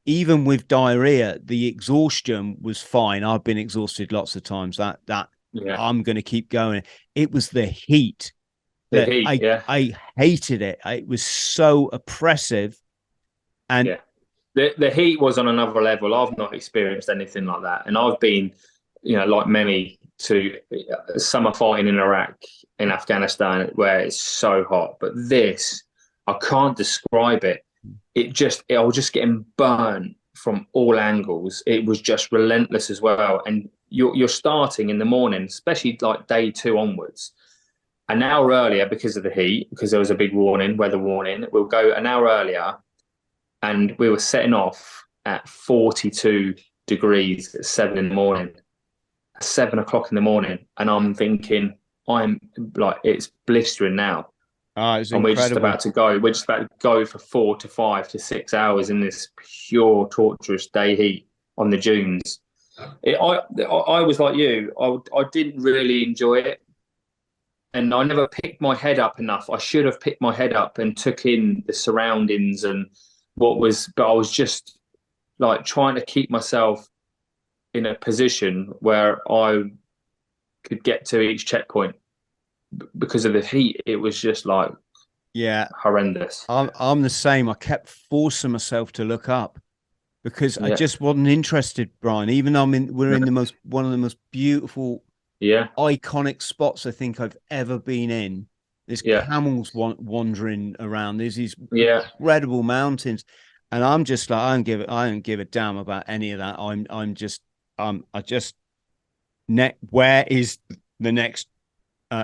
even with diarrhea, the exhaustion was fine. I've been exhausted lots of times. That Yeah. I'm going to keep going. It was the heat The that heat. Yeah. I hated it. It was so oppressive. And Yeah. The heat was on another level. I've not experienced anything like that, and I've been, like many, to summer fighting in Iraq, in Afghanistan, where it's so hot. But this, I can't describe it. I was just getting burnt from all angles. It was just relentless as well. And you're starting in the morning, especially like day 2 onwards, an hour earlier because of the heat, because there was a big weather warning. We'll go an hour earlier, and we were setting off at 42 degrees at 7 in the morning, 7 o'clock in the morning. And I'm thinking, I'm like, it's blistering now. it's And we're just incredible. about to go. We're just about to go for 4 to 5 to 6 hours in this pure torturous day heat on the dunes. I was like you. I didn't really enjoy it, and I never picked my head up enough. I should have picked my head up and took in the surroundings and but I was just like trying to keep myself in a position where I could get to each checkpoint because of the heat. It was just like horrendous. I'm the same. I kept forcing myself to look up because I just wasn't interested, Brian. Even though we're in one of the most beautiful, iconic spots I think I've ever been in. There's camels wandering around. There's these incredible mountains, and I'm just like, I don't give a damn about any of that. Where is the next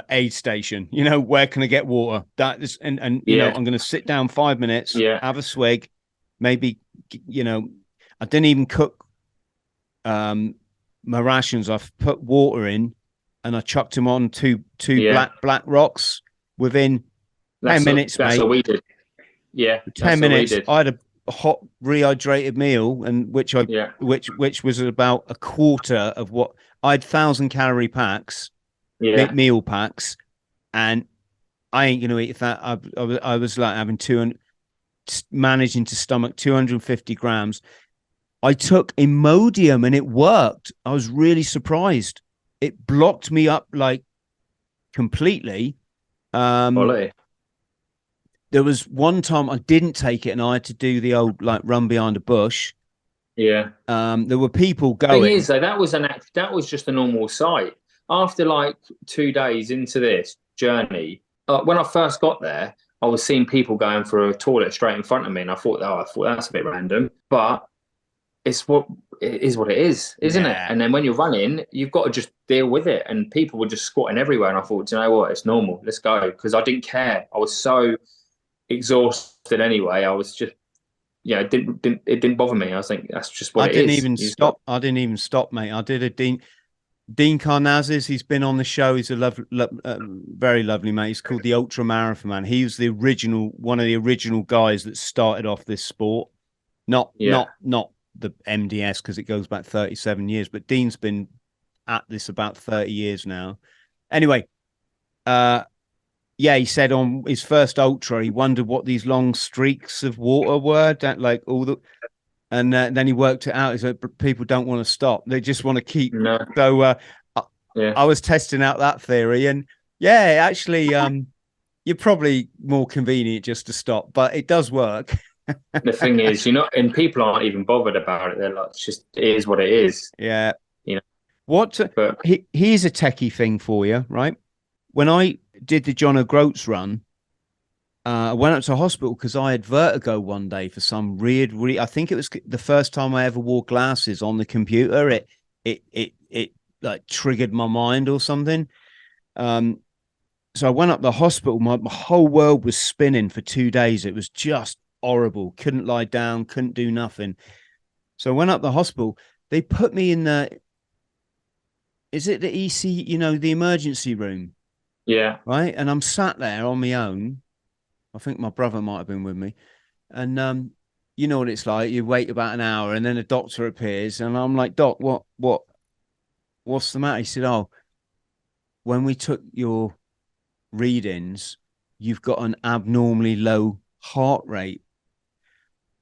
aid station? Where can I get water? That is, and I'm going to sit down 5 minutes, have a swig, maybe. I didn't even cook my rations. I've put water in, and I chucked them on two black rocks within 10 minutes. That's mate. what we did. Yeah, 10 minutes. I had a hot rehydrated meal, and which was about a quarter of what I had 1,000-calorie packs, meal packs, and I ain't gonna eat that. I was like having managing to stomach 250 grams. I took Imodium and it worked. I was really surprised. It blocked me up like completely. There was one time I didn't take it and I had to do the old like run behind a bush. Yeah. There were people going. The thing is, though, that was just a normal sight. After like 2 days into this journey, when I first got there, I was seeing people going for a toilet straight in front of me, and I thought that's a bit random. But it is what it is, isn't it? And then when you're running, you've got to just deal with it. And people were just squatting everywhere, and I thought, do you know what? It's normal. Let's go, because I didn't care. I was so exhausted anyway. I was just, it didn't bother me. I was like, that's just what it is. I didn't even stop, mate. I did a Dean Karnazes, he's been on the show. He's a very lovely mate. He's called the Ultra Marathon Man. He was one of the original guys that started off this sport. Not the MDS, because it goes back 37 years, but Dean's been at this about 30 years now. Anyway, he said on his first ultra, he wondered what these long streaks of water were, that like all the. And then he worked it out. He said, people don't want to stop. They just want to keep. No. So I was testing out that theory. And actually, you're probably more convenient just to stop. But it does work. The thing is, and people aren't even bothered about it. They're like, it is what it is. Yeah. Here's a techie thing for you, right? When I did the John O'Groats run, I went up to hospital because I had vertigo one day for some weird. I think it was the first time I ever wore glasses on the computer. It like triggered my mind or something. So I went up to the hospital. My whole world was spinning for 2 days. It was just horrible. Couldn't lie down. Couldn't do nothing. So I went up to the hospital. They put me in is it the EC? The emergency room. Yeah. Right. And I'm sat there on my own. I think my brother might have been with me. And you know what it's like. You wait about an hour and then a doctor appears. And I'm like, Doc, what's the matter? He said, when we took your readings, you've got an abnormally low heart rate.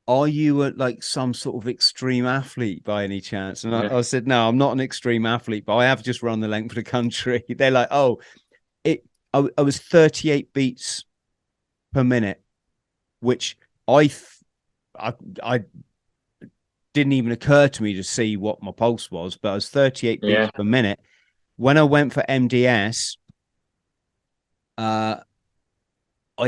are you like some sort of extreme athlete by any chance? And Yeah. I said, no, I'm not an extreme athlete, but I have just run the length of the country. They're like, oh, I was 38 beats per minute, which I didn't even occur to me to see what my pulse was, but I was 38 beats per minute. When I went for MDS, I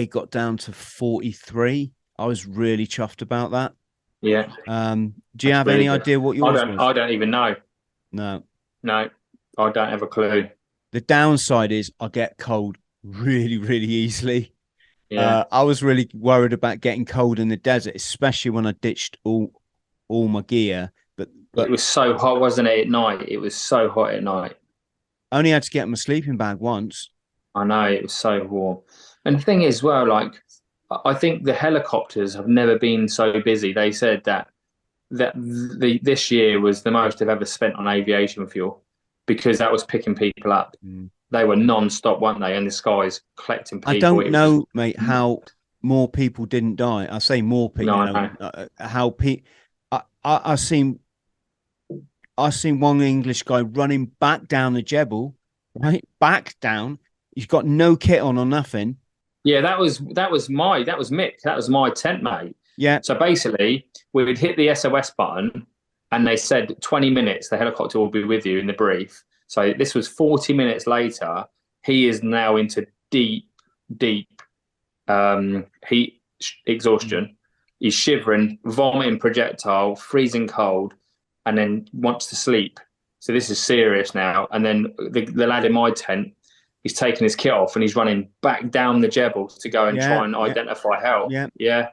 got down to 43. I was really chuffed about that. Yeah. Do you have any idea what yours was? I don't even know. No, I don't have a clue. the downside is I get cold really, really easily. Yeah. I was really worried about getting cold in the desert, especially when I ditched all my gear. But It was so hot, wasn't it, at night? It was so hot at night. I only had to get my sleeping bag once. I know, it was so warm. And the thing is, well, like, I think the helicopters have never been so busy. They said that this year was the most they've ever spent on aviation fuel because that was picking people up. They were non-stop, weren't they? And the skies collecting people. I don't know, mate, how more people didn't die. I say more people. No, how people. I seen one English guy running back down the Jebel, right back down. He's got no kit on or nothing. Yeah, that was Mick. That was my tent mate. Yeah. So basically, we would hit the SOS button, and they said 20 minutes. The helicopter will be with you in the brief. So this was 40 minutes later. He is now into deep heat exhaustion. He's shivering, vomiting projectile, freezing cold, and then wants to sleep. So this is serious now. And then the lad in my tent, he's taking his kit off and he's running back down the Jebel to go and try and identify help. Yeah.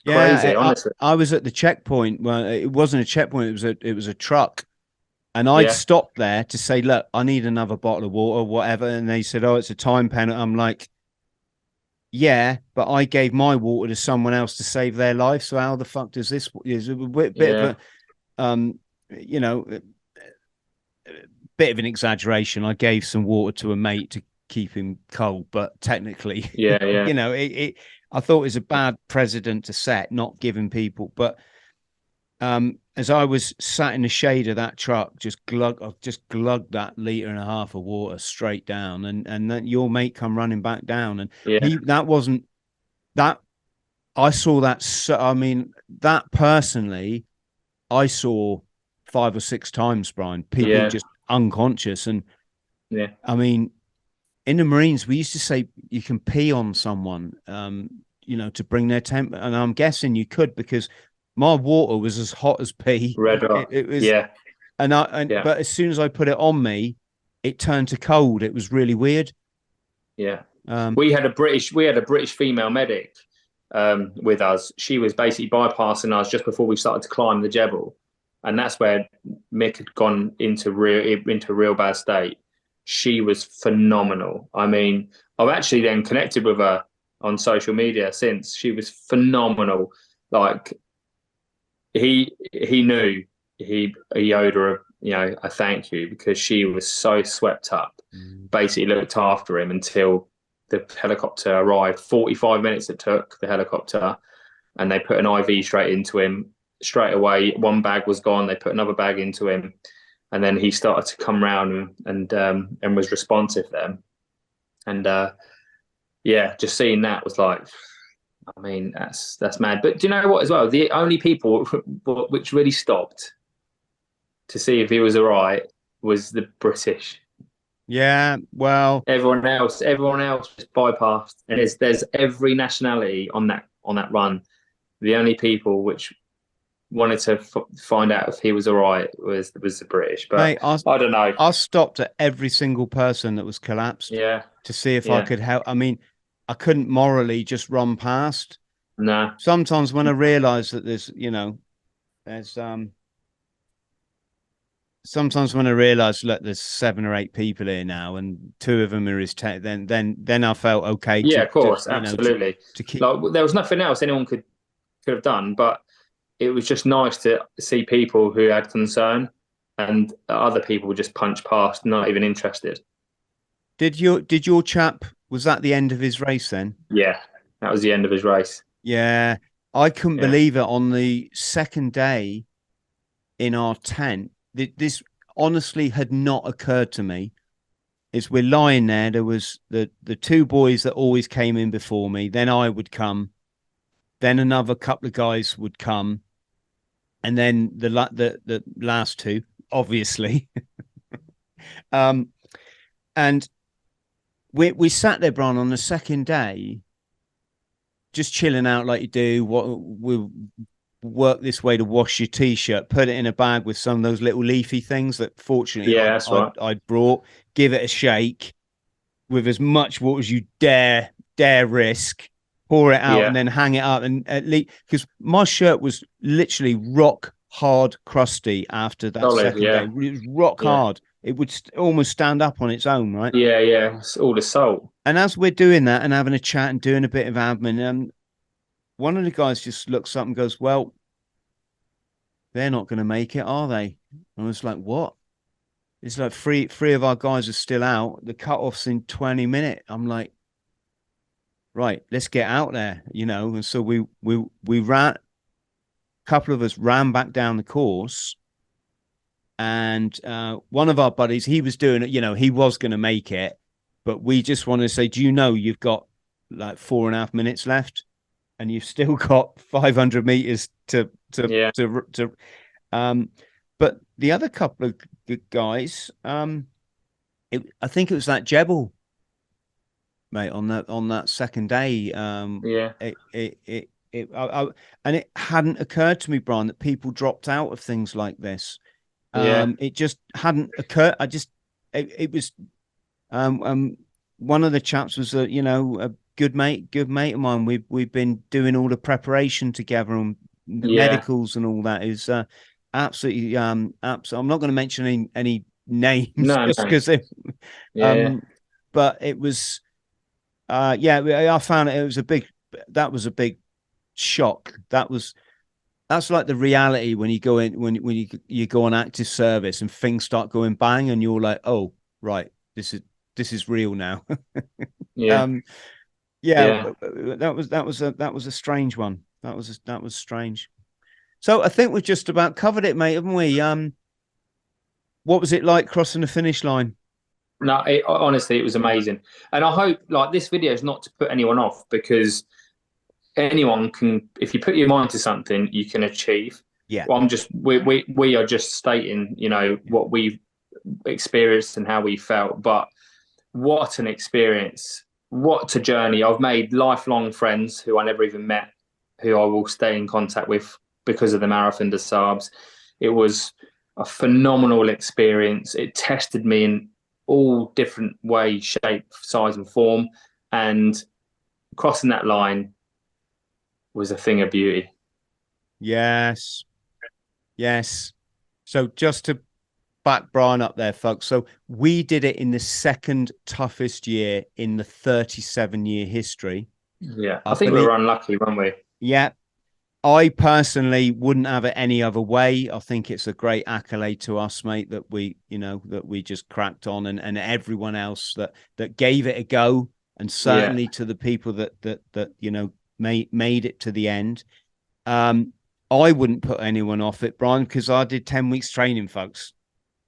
Crazy, honestly. I was at the checkpoint. Well, it wasn't a checkpoint. It was a truck. And I'd stopped there to say, look, I need another bottle of water or whatever. And they said, oh, it's a time penalty. I'm like, yeah, but I gave my water to someone else to save their life. So how the fuck does this? Is a bit of a, bit of an exaggeration. I gave some water to a mate to keep him cold, but technically, I thought it was a bad precedent to set, not giving people. But as I was sat in the shade of that truck, just glugged that 1.5 liters of water straight down, and then your mate come running back down, and that wasn't that. I saw that. I mean, that personally, I saw 5 or 6 times, Brian. People just unconscious, and I mean, in the Marines, we used to say you can pee on someone, to bring their temp, and I'm guessing you could because my water was as hot as pee. Red hot. It was, but as soon as I put it on me, it turned to cold. It was really weird. Yeah. We had a British female medic with us. She was basically bypassing us just before we started to climb the Jebel, and that's where Mick had gone into real bad state. She was phenomenal. I mean, I've actually then connected with her on social media since. She was phenomenal. Like, he knew he owed her a thank you because she was so swept up. Basically looked after him until the helicopter arrived. 45 minutes it took, the helicopter, and they put an IV straight into him straight away. One bag was gone. They put another bag into him, and then he started to come round and was responsive then. And just seeing that was like, I mean, that's mad. But do you know what as well? The only people which really stopped to see if he was all right was the British. Yeah, well, everyone else just bypassed. And there's every nationality on that run. The only people which wanted to find out if he was all right was the British. But mate, I don't know. I stopped at every single person that was collapsed. Yeah, to see if I could help. I mean, I couldn't morally just run past. No. Sometimes when I realise that sometimes when I realise, look, there's 7 or 8 people here now, and 2 of them are his then I felt okay. Yeah, of course, absolutely. To keep... like, there was nothing else anyone could have done, but it was just nice to see people who had concern, and other people just punch past, not even interested. Did your chap? Was that the end of his race then? Yeah, that was the end of his race. Yeah, I couldn't Yeah. believe it on the second day in our tent. This honestly had not occurred to me. Is we're lying there. There was the two boys that always came in before me. Then I would come. Then another couple of guys would come, and then the last two, obviously. And we sat there, Brian, on the second day, just chilling out like you do. What we work this way to wash your t-shirt, put it in a bag with some of those little leafy things that fortunately Yeah, that's right. I'd brought, give it a shake with as much water as you dare risk, pour it out, Yeah. and then hang it up. And at least, because my shirt was literally rock hard crusty after that Solid, second yeah. day. It was rock Yeah. hard. It would almost stand up on its own, right? Yeah, yeah. It's all the salt. And as we're doing that and having a chat and doing a bit of admin, one of the guys just looks up and goes, "Well, they're not going to make it, are they?" And I was like, "What?" It's like three of our guys are still out. The cutoff's in 20 minutes. I'm like, right, let's get out there, you know. And so we ran. A couple of us ran back down the course, and one of our buddies, he was doing it. You know, he was going to make it, but we just wanted to say, "Do you know you've got like 4.5 minutes left, and you've still got 500 meters to." But the other couple of guys, I think it was that Jebel, mate, on that second day. Yeah. And it hadn't occurred to me, Brian, that people dropped out of things like this. Yeah. It just hadn't occurred. It was, one of the chaps was a good mate of mine. We've been doing all the preparation together and the medicals and all that is absolutely I'm not going to mention any names just because but it was I found it was a big shock. That's like the reality when you go in when you go on active service and things start going bang and you're like, oh right, this is real now. Yeah. That was a strange one. That was strange. So I think we've just about covered it, mate, haven't we? What was it like crossing the finish line? No, honestly, it was amazing. And I hope like this video is not to put anyone off because anyone can, if you put your mind to something, you can achieve. Yeah. Well, we are just stating, you know, what we've experienced and how we felt. But what an experience. What a journey. I've made lifelong friends who I never even met, who I will stay in contact with because of the Marathon des Sables. It was a phenomenal experience. It tested me in all different ways, shape, size, and form. And crossing that line was a thing of beauty. Yes. So just to back Brian up there, folks. So we did it in the second toughest year in the 37-year history. Yeah, I think we were unlucky, weren't we? Yeah. I personally wouldn't have it any other way. I think it's a great accolade to us, mate, that we just cracked on and everyone else that gave it a go, and certainly to the people that made it to the end. I wouldn't put anyone off it, Brian, because I did 10 weeks training, folks.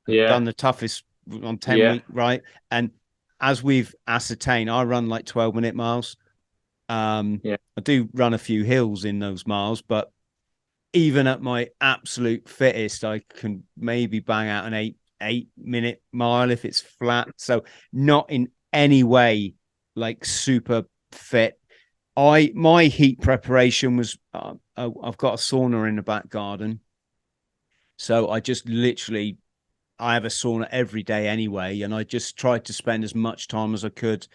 Yeah. Done the toughest on 10 weeks, right? And as we've ascertained, I run like 12-minute miles. I do run a few hills in those miles, but even at my absolute fittest, I can maybe bang out an 8-minute mile if it's flat. So not in any way like super fit. My heat preparation was I've got a sauna in the back garden, so I just literally I have a sauna every day anyway, and I just tried to spend as much time as I could.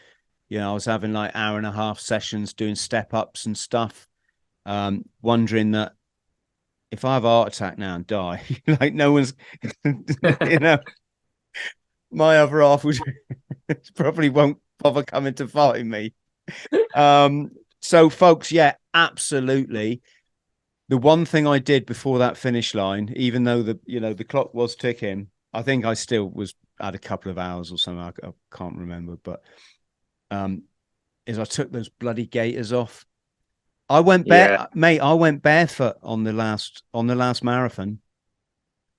You know, I was having like 1.5-hour sessions doing step ups and stuff, wondering that if I have a heart attack now and die, like no one's, my other half would probably won't bother coming to fight me. So folks, absolutely. The one thing I did before that finish line, even though the clock was ticking, I think I still had a couple of hours or something. I can't remember, but is I took those bloody gaiters off. I went Yeah. mate. I went barefoot on the last marathon.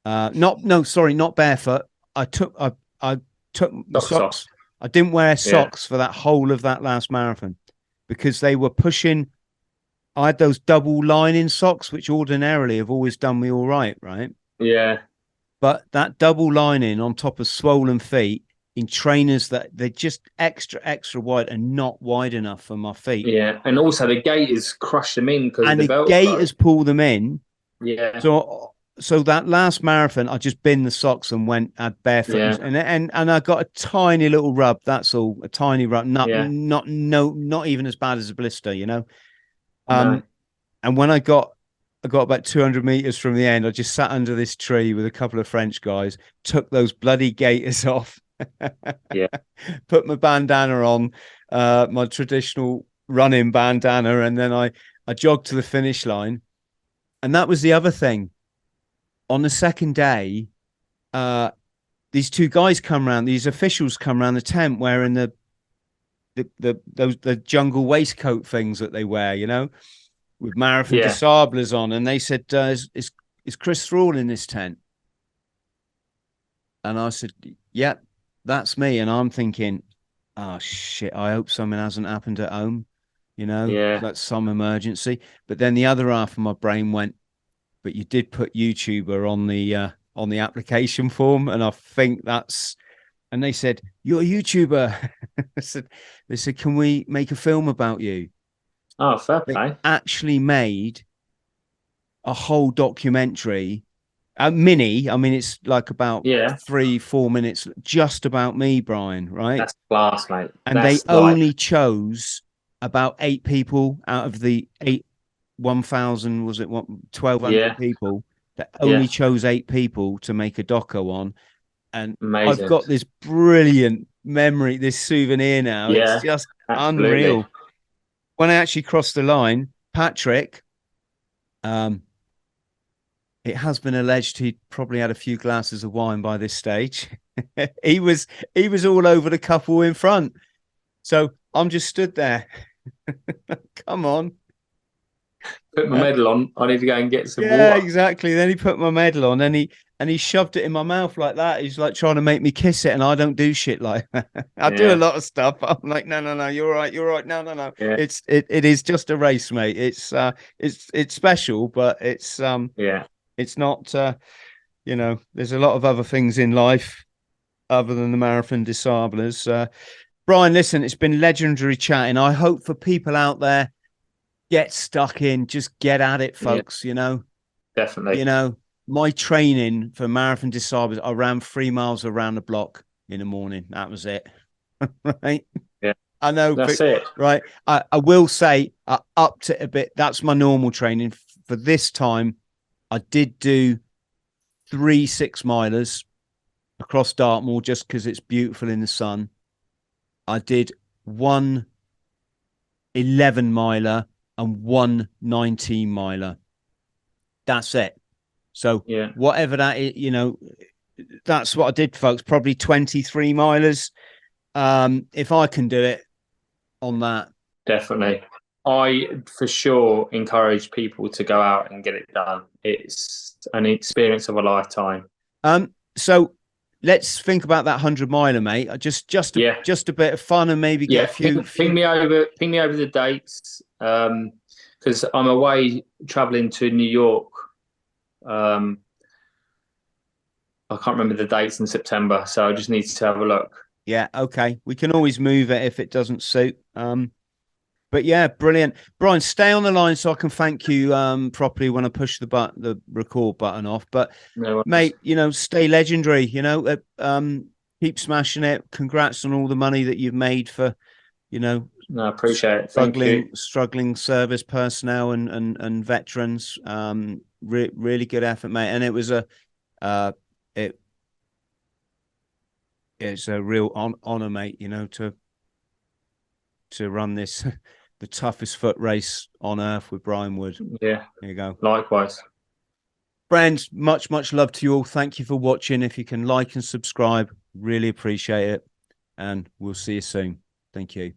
Not barefoot. I took my Socks off. socks. I didn't wear Yeah. socks for that whole of that last marathon because they were pushing. I had those double lining socks, which ordinarily have always done me all right, right? Yeah. But that double lining on top of swollen feet in trainers that they're just extra wide and not wide enough for my feet. Yeah. And also the gaiters crush them in because of And the the Velcro. gaiters pull them in. Yeah. So that last marathon, I just binned the socks and went at barefoot, Yeah. and I got a tiny little rub. That's all, a tiny rub. Yeah. Not even as bad as a blister, you know. No. And when I got about 200 meters from the end, I just sat under this tree with a couple of French guys, took those bloody gaiters off, Yeah. put my bandana on, my traditional running bandana, and then I jogged to the finish line. And that was the other thing. On the second day, these two guys come around, these officials come around the tent wearing the jungle waistcoat things that they wear, you know, with Marathon Yeah. Disablers on, and they said, is Chris Thrall in this tent? And I said, yeah, that's me. And I'm thinking, oh shit, I hope something hasn't happened at home, you know, Yeah. that's some emergency. But then the other half of my brain went, but you did put YouTuber on the application form, and I think that's. And they said, you're a YouTuber. They said, can we make a film about you? Oh, fair They play. actually made a whole documentary, a mini. I mean, it's like about Yeah. 3-4 minutes, just about me, Brian. Right? That's class, mate. And That's they only chose about 8 people out of the 1,000, was it 1,200 Yeah. people, that Yeah. only chose 8 people to make a doco on. And I've Amazing. got this brilliant memory, this souvenir now. Yeah. It's just Absolutely. unreal. When I actually crossed the line, Patrick, it has been alleged he probably had a few glasses of wine by this stage. he was all over the couple in front. So I'm just stood there. Come on. Put my medal on. I need to go and get some Yeah, water. exactly. Then he put my medal on and he shoved it in my mouth like that. He's like trying to make me kiss it, and I don't do shit like that. I do a Yeah. lot of stuff. I'm like, no, you're right. No. Yeah. It is just a race, mate. It's special, but Yeah. it's not you know, there's a lot of other things in life other than the Marathon Disablers. Brian, listen, it's been legendary chatting. I hope for people out there, get stuck in, just get at it, folks. Yeah. You know, Definitely. you know, my training for Marathon Disablers, I ran 3 miles around the block in the morning. That was it. Right. Yeah. I know. That's it. Right. I will say I upped it a bit. That's my normal training. For this time, I did do 3 6-milers across Dartmoor just because it's beautiful in the sun. I did 1 11-miler and 1 19-miler. That's it. So Yeah. whatever that is, you know, that's what I did, folks. Probably 23 milers. If I can do it on that. Definitely. I for sure encourage people to go out and get it done. It's an experience of a lifetime. So let's think about that 100-miler, mate. Just a bit of fun and maybe get a few. Ping me over the dates. Because I'm away traveling to New York. I can't remember the dates in September, so I just need to have a look. Yeah, okay. We can always move it if it doesn't suit. But yeah, brilliant. Brian, stay on the line so I can thank you properly when I push the record button off. But No mate, you know, stay legendary, you know, keep smashing it. Congrats on all the money that you've made for, you know, No, I appreciate it. Thank you. struggling service personnel and veterans. Really good effort, mate. And it was it's a real honor, mate, you know, to run this the toughest foot race on earth with Brian Wood. Yeah. There you go. Likewise. Friends, much love to you all. Thank you for watching. If you can like and subscribe, really appreciate it. And we'll see you soon. Thank you.